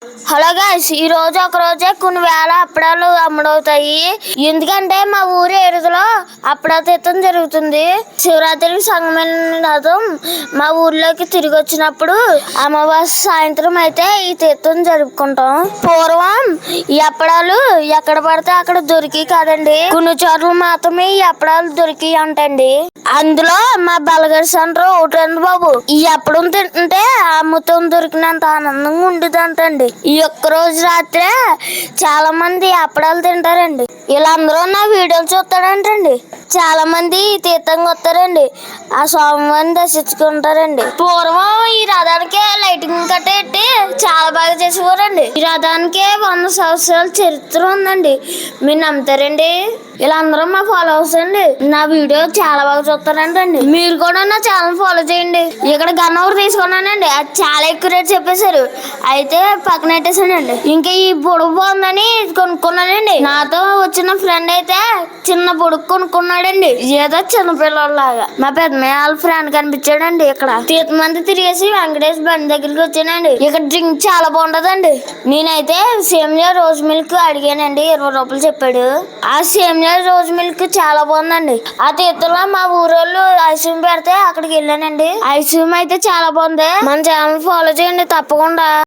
Hello guys, ఈ రోజు ఒక రోజే కొన్ని వేల అప్పడాలు అమ్ముడవుతాయి. ఎందుకంటే మా ఊరి ఏరుదలో అప్పడా తీర్థం జరుగుతుంది. శివరాత్రికి సంగమనాథం మా ఊర్లోకి తిరిగి వచ్చినప్పుడు అమావాస్య సాయంత్రం అయితే ఈ తీర్థం జరుపుకుంటాం. పూర్వం ఈ అప్పడాలు ఎక్కడ పడితే అక్కడ దొరికి కాదండి, కొన్ని చోట్ల మాత్రమే ఈ అప్పడాలు దొరికి అంటండి. అందులో మా బలగర్ సెంటర్ ఒకటి బాబు, ఈ అప్పడం తింటుంటే అమృతం దొరికినంత ఆనందంగా ఉండేదంటండి. ఈ ఒక్క రోజు రాత్రే చాలా మంది అప్పడాలు తింటారండి. వీళ్ళందరూ నా వీడియోలు చూస్తాడంటండి. చాలా మంది తీర్థంగా వస్తారండి, ఆ స్వామివారిని దర్శించుకుంటారండి. పూర్వం ఈ రథానికి లైటింగ్ కట్టేట్టి చాలా బాగా చేసేవారండి. ఈ రథానికి 100 సంవత్సరాల చరిత్ర ఉందండి. మీరు నమ్ముతారండి? వీళ్ళందరూ మా ఫాలోవర్స్ అండి. నా వీడియో చాలా బాగా చూస్తారంటండి. మీరు కూడా నా ఛానల్ ఫాలో చేయండి. ఇక్కడ గన్ ఒకటి తీసుకున్నానండి, అది చాలా ఎక్కువ రేట్ చెప్పేశారు, అయితే పక్కన పెట్టేసానండి. ఇంకా ఈ పొడుగు బాగుందని కొనుక్కున్నానండి. నాతో వచ్చిన ఫ్రెండ్ అయితే చిన్న పొడుగు కొనుక్కున్నాడండి, ఏదో చిన్న పిల్లలాగా. మా పెద్ద వాళ్ళ ఫ్రెండ్ కనిపించాడండి. ఇక్కడ తీర్థమంది తిరిగేసి వెంకటేష్ బండి దగ్గరికి వచ్చానండి. ఇక్కడ డ్రింక్ చాలా బాగుంటదండి. నేనైతే సేమియా రోజ్ మిల్క్ అడిగానండి, 20 రూపాయలు చెప్పాడు. ఆ సేమియా రోజ్ మిల్క్ చాలా బాగుందండి. ఆ తీర్థంలో మా ఊరోళ్ళు ఐస్ క్రీమ్ పెడితే అక్కడికి వెళ్ళానండి. ఐస్ క్రీమ్ అయితే చాలా బాగుంది. మన ఛానల్ ఫాలో చేయండి తప్పకుండా.